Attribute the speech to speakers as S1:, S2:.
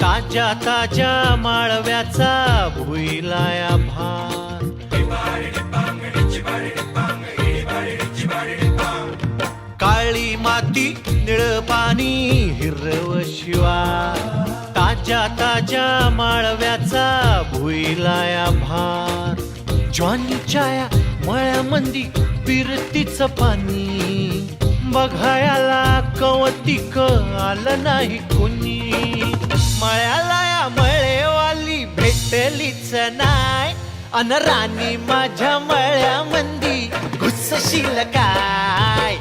S1: ताज्या ताज्या माळव्याचा भुईलाया भार काळी माती निळ पाणी हिरव शिवार ताज्या ताज्या माळव्याचा भुईलाया भार ज्वानीच्या या मळ्यामंदी फिरतीचं पाणी बघायला कवतिक आलं नाही कोणी मळ्याला या मळेवाली भेटलीच नाय अन राणी माझ्या मळ्यामंदी घुसशील काय